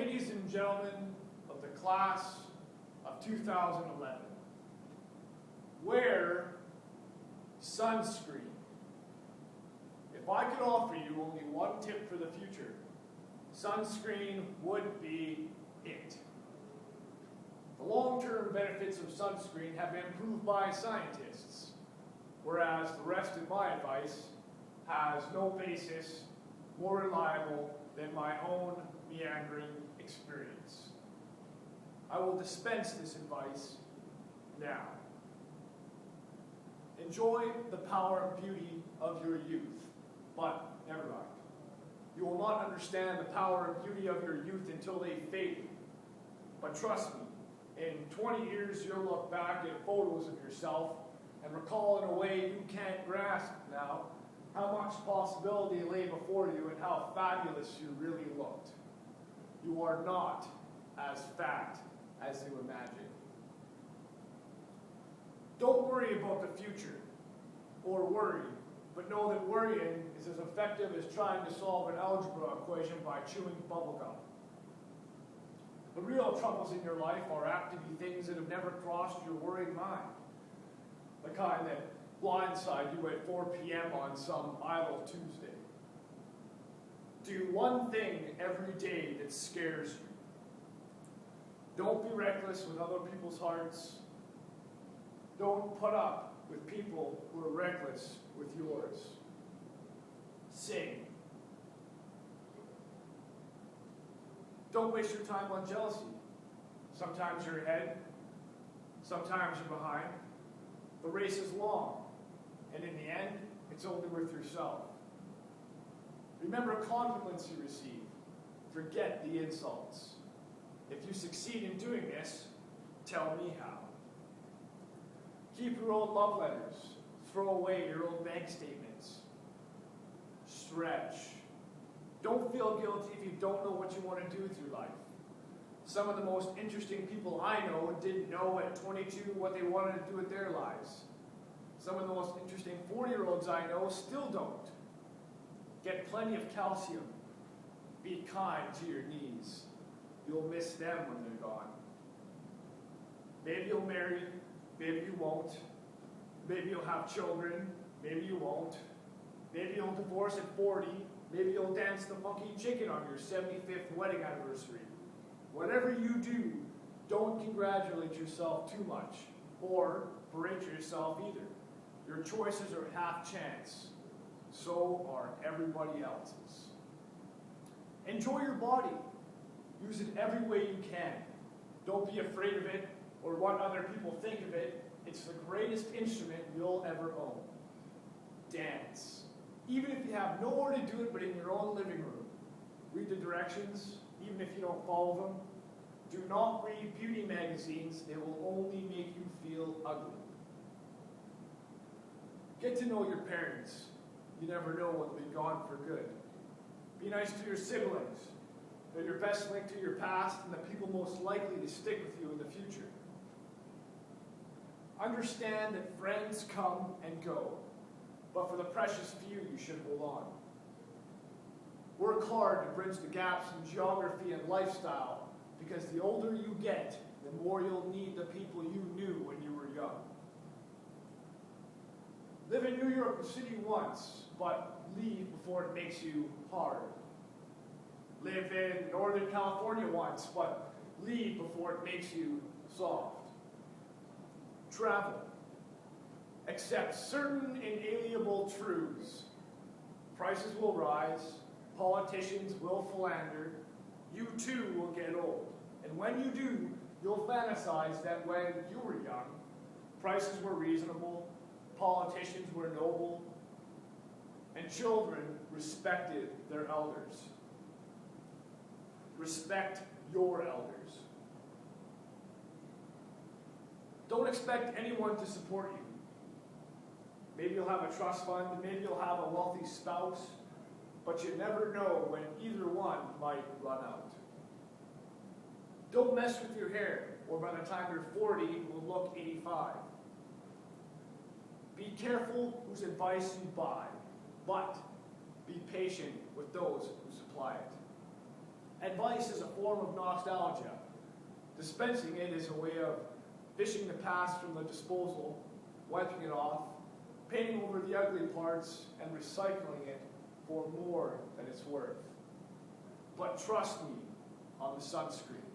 Ladies and gentlemen of the class of 2011, wear sunscreen. If I could offer you only one tip for the future, sunscreen would be it. The long-term benefits of sunscreen have been proved by scientists, whereas the rest of my advice has no basis more reliable than my own meandering experience. I will dispense this advice now. Enjoy the power and beauty of your youth, but never mind. You will not understand the power and beauty of your youth until they fade. But trust me, in 20 years you'll look back at photos of yourself and recall in a way you can't grasp now how much possibility lay before you and how fabulous you really looked. You are not as fat as you imagine. Don't worry about the future, or worry, but know that worrying is as effective as trying to solve an algebra equation by chewing bubblegum. The real troubles in your life are apt to be things that have never crossed your worried mind. The kind that blindside you at 4 p.m. on some idle Tuesday. Do one thing every day that scares you. Don't be reckless with other people's hearts. Don't put up with people who are reckless with yours. Sing. Don't waste your time on jealousy. Sometimes you're ahead, sometimes you're behind. The race is long, and in the end, it's only with yourself. Remember compliments you receive. Forget the insults. If you succeed in doing this, tell me how. Keep your old love letters. Throw away your old bank statements. Stretch. Don't feel guilty if you don't know what you want to do with your life. Some of the most interesting people I know didn't know at 22 what they wanted to do with their lives. Some of the most interesting 40-year-olds I know still don't. Get plenty of calcium. Be kind to your knees. You'll miss them when they're gone. Maybe you'll marry, maybe you won't. Maybe you'll have children, maybe you won't. Maybe you'll divorce at 40, maybe you'll dance the funky chicken on your 75th wedding anniversary. Whatever you do, don't congratulate yourself too much, or berate yourself either. Your choices are half chance. So are everybody else's. Enjoy your body. Use it every way you can. Don't be afraid of it or what other people think of it. It's the greatest instrument you'll ever own. Dance. Even if you have nowhere to do it but in your own living room. Read the directions, even if you don't follow them. Do not read beauty magazines. They will only make you feel ugly. Get to know your parents. You never know when they'll be gone for good. Be nice to your siblings. They're your best link to your past and the people most likely to stick with you in the future. Understand that friends come and go, but for the precious few you should hold on. Work hard to bridge the gaps in geography and lifestyle, because the older you get, the more you'll need the people you knew when you were young. Live in New York City once, but leave before it makes you hard. Live in Northern California once, but leave before it makes you soft. Travel. Accept certain inalienable truths. Prices will rise, politicians will philander, you too will get old. And when you do, you'll fantasize that when you were young, prices were reasonable, politicians were noble, and children respected their elders. Respect your elders. Don't expect anyone to support you. Maybe you'll have a trust fund, maybe you'll have a wealthy spouse, but you never know when either one might run out. Don't mess with your hair, or by the time you're 40, you will look 85. Be careful whose advice you buy, but be patient with those who supply it. Advice is a form of nostalgia. Dispensing it is a way of fishing the past from the disposal, wiping it off, painting over the ugly parts, and recycling it for more than it's worth. But trust me on the sunscreen.